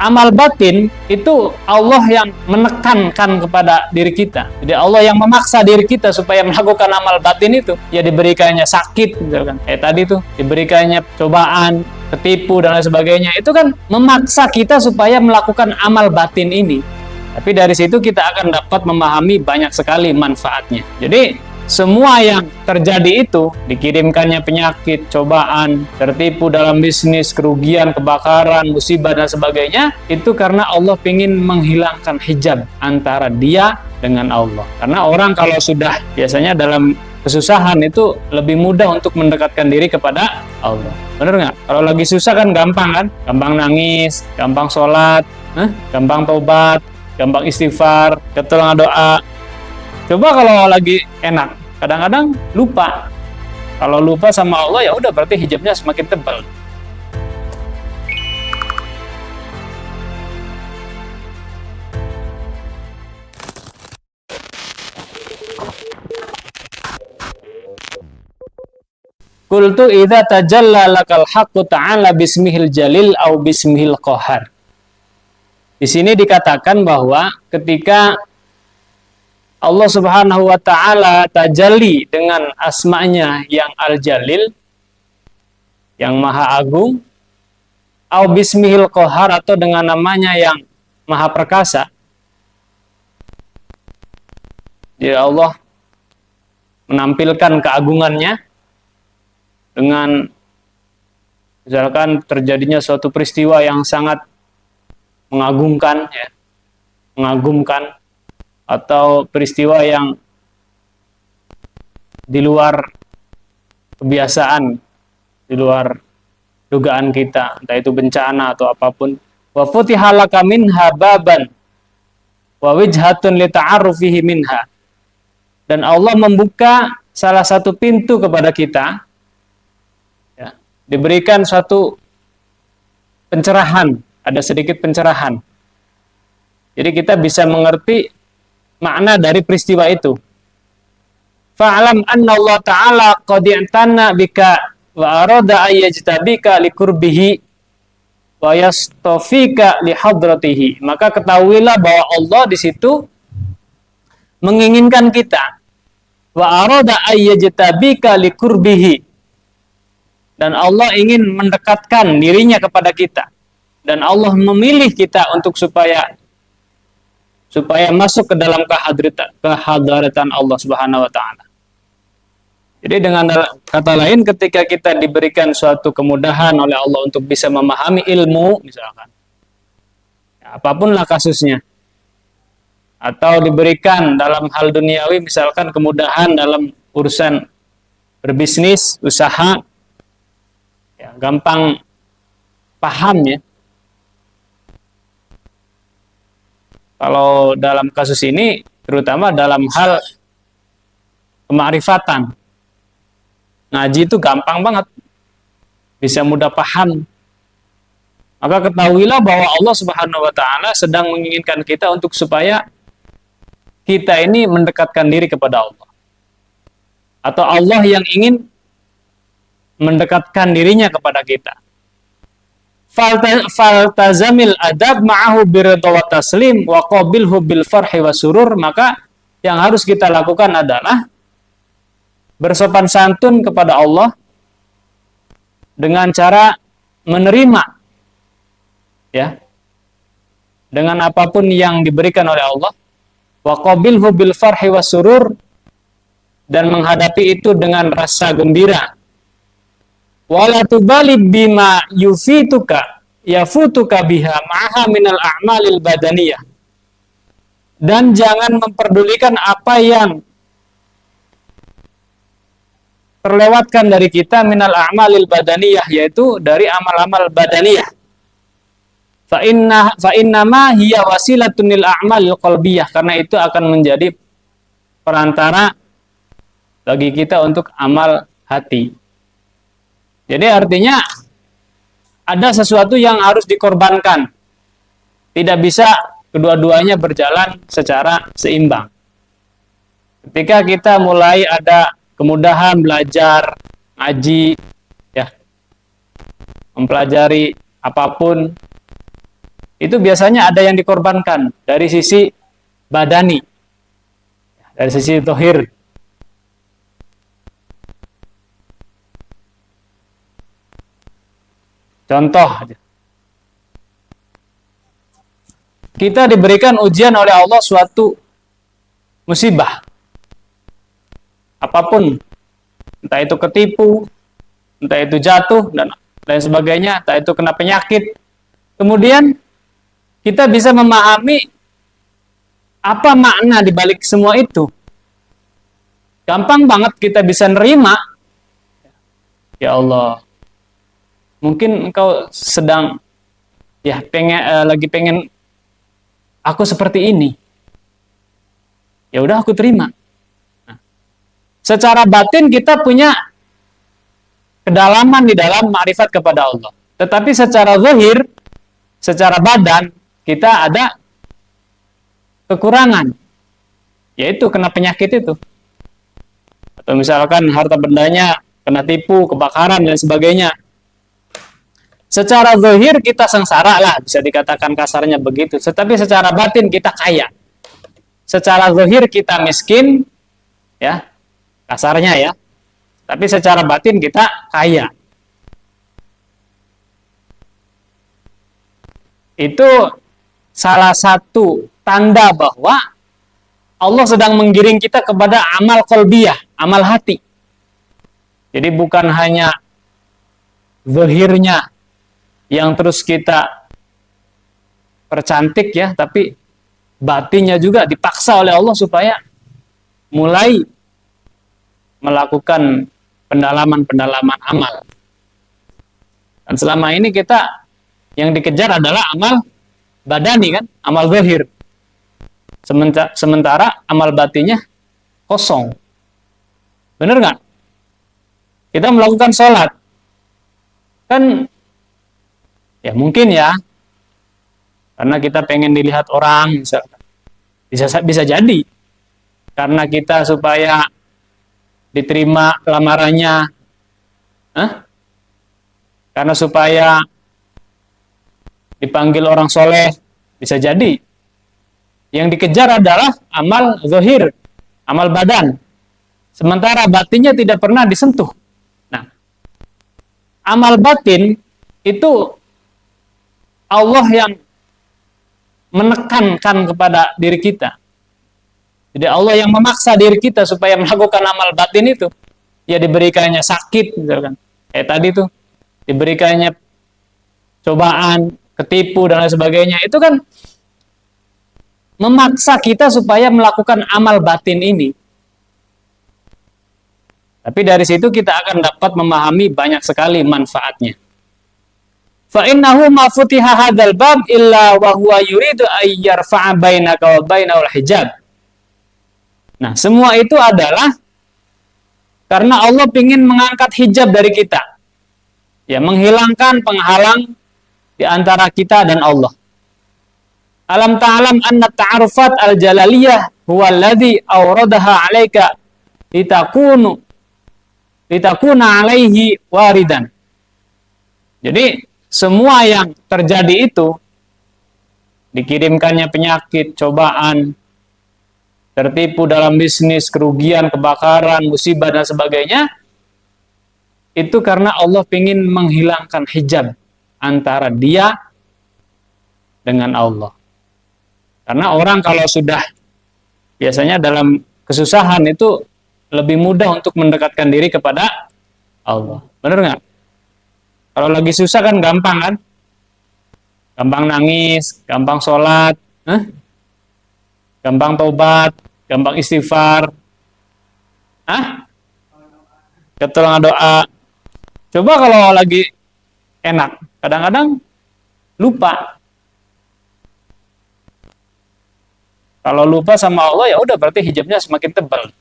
amal batin itu Allah yang menekankan kepada diri kita. Jadi Allah yang memaksa diri kita supaya melakukan amal batin itu. Ya diberikannya sakit, misalkan. Tadi tuh diberikannya cobaan, ketipu dan lain sebagainya. Itu kan memaksa kita supaya melakukan amal batin ini. Tapi dari situ kita akan dapat memahami banyak sekali manfaatnya. Jadi semua yang terjadi itu, dikirimkannya penyakit, cobaan, tertipu dalam bisnis, kerugian, kebakaran, musibah, dan sebagainya, itu karena Allah ingin menghilangkan hijab antara dia dengan Allah. Karena orang kalau sudah biasanya dalam kesusahan itu lebih mudah untuk mendekatkan diri kepada Allah. Benar nggak? Kalau lagi susah kan gampang kan? Gampang nangis, gampang sholat, gampang taubat, gampang istighfar, ketolongan doa. Coba kalau lagi enak, kadang-kadang lupa. Kalau lupa sama Allah ya udah berarti hijabnya semakin tebal. Qultu idza tajalla lakal haqqu ta'ala bismihil jalil au bismihil qahar. Di sini dikatakan bahwa ketika Allah Subhanahu wa ta'ala tajalli dengan asma'nya yang Al-Jalil, yang Maha Agung, au bismihil qahar, atau dengan namanya yang Maha Perkasa. Jadi Allah menampilkan keagungannya dengan misalkan terjadinya suatu peristiwa yang sangat mengagumkan, ya, mengagumkan, atau peristiwa yang di luar kebiasaan, di luar dugaan kita, entah itu bencana atau apapun. Wa futiha laka minha baban wa wijhatun li ta'arrufihi minha. Dan Allah membuka salah satu pintu kepada kita, ya, diberikan suatu pencerahan, ada sedikit pencerahan. Jadi kita bisa mengerti makna dari peristiwa itu. Fa'alam anna Allah Ta'ala qad i'tana bika wa arada ayyajtabika liqurbihi wa yastafika li hadratihi. Maka ketahuilah bahwa Allah di situ menginginkan kita. Wa arada ayyajtabika liqurbihi. Dan Allah ingin mendekatkan dirinya kepada kita. Dan Allah memilih kita untuk supaya masuk ke dalam kehadratan Allah Subhanahu wa ta'ala. Jadi dengan kata lain, ketika kita diberikan suatu kemudahan oleh Allah untuk bisa memahami ilmu, misalkan, ya, apapun lah kasusnya, atau diberikan dalam hal duniawi, misalkan kemudahan dalam urusan berbisnis, usaha, ya, gampang paham, ya. Kalau dalam kasus ini, terutama dalam hal kemakrifatan, ngaji itu gampang banget, bisa mudah paham. Maka ketahuilah bahwa Allah Subhanahu wa ta'ala sedang menginginkan kita untuk supaya kita ini mendekatkan diri kepada Allah. Atau Allah yang ingin mendekatkan dirinya kepada kita. Faltazamil adab ma'ahu biridha wa taslim wa qabilhu bil farhi wa surur. Maka yang harus kita lakukan adalah bersopan santun kepada Allah dengan cara menerima, ya, dengan apapun yang diberikan oleh Allah, wa qabilhu bil farhi wa surur, dan menghadapi itu dengan rasa gembira. Wala tubali bima yufituka yafutuka biha ma'aha minal a'malil badaniyah. Dan jangan memperdulikan apa yang terlewatkan dari kita minal a'malil badaniyah, yaitu dari amal-amal badaniyah. Fa inna ma hiya wasilatun lil a'malil qalbiyah, karena itu akan menjadi perantara bagi kita untuk amal hati. Jadi artinya ada sesuatu yang harus dikorbankan. Tidak bisa kedua-duanya berjalan secara seimbang. Ketika kita mulai ada kemudahan belajar, ngaji, ya, mempelajari apapun, itu biasanya ada yang dikorbankan dari sisi badani, dari sisi zahir. Contoh, kita diberikan ujian oleh Allah suatu musibah, apapun, entah itu ketipu, entah itu jatuh, dan lain sebagainya, entah itu kena penyakit. Kemudian kita bisa memahami apa makna di balik semua itu. Gampang banget kita bisa nerima. Ya Allah, mungkin engkau sedang lagi pengen aku seperti ini. Ya udah, aku terima. Nah, secara batin kita punya kedalaman di dalam makrifat kepada Allah. Tetapi secara zahir, secara badan, kita ada kekurangan, yaitu kena penyakit itu. Atau misalkan harta bendanya kena tipu, kebakaran, dan sebagainya. Secara zahir kita sengsara lah, bisa dikatakan kasarnya begitu. Tetapi secara batin kita kaya. Secara zahir kita miskin, ya, kasarnya ya. Tapi secara batin kita kaya. Itu salah satu tanda bahwa Allah sedang menggiring kita kepada amal qalbiyah, amal hati. Jadi bukan hanya zahirnya yang terus kita percantik ya, tapi batinnya juga dipaksa oleh Allah supaya mulai melakukan pendalaman-pendalaman amal. Dan selama ini kita yang dikejar adalah amal badani kan, amal zahir. Sementara amal batinnya kosong. Bener nggak? Kita melakukan sholat, kan ya mungkin ya, karena kita pengen dilihat orang, bisa jadi. Karena kita supaya diterima lamarannya, karena supaya dipanggil orang soleh, bisa jadi. Yang dikejar adalah amal zahir, amal badan. Sementara batinnya tidak pernah disentuh. Nah, amal batin itu Allah yang menekankan kepada diri kita. Jadi Allah yang memaksa diri kita supaya melakukan amal batin itu. Ya diberikannya sakit, misalkan. Tadi tuh diberikannya cobaan, ketipu dan lain sebagainya. Itu kan memaksa kita supaya melakukan amal batin ini. Tapi dari situ kita akan dapat memahami banyak sekali manfaatnya. Fa innahu ma futiha hadzal bab illa wa huwa yuridu ay yarfa'a bainaka wa bainal hijab. Nah, semua itu adalah karena Allah ingin mengangkat hijab dari kita. Ya, menghilangkan penghalang di antara kita dan Allah. Alam ta'lam anna ta'arufat al-jalaliyah huwa alladhi awradaha 'alaika litakuna 'alaihi waridan. Jadi semua yang terjadi itu, dikirimkannya penyakit, cobaan, tertipu dalam bisnis, kerugian, kebakaran, musibah, dan sebagainya, itu karena Allah ingin menghilangkan hijab antara dia dengan Allah. Karena orang kalau sudah biasanya dalam kesusahan itu lebih mudah untuk mendekatkan diri kepada Allah. Benar nggak? Kalau lagi susah kan gampang kan? Gampang nangis, gampang sholat, gampang taubat, gampang istighfar, ketolongan doa. Coba kalau lagi enak, kadang-kadang lupa. Kalau lupa sama Allah ya udah berarti hijabnya semakin tebal.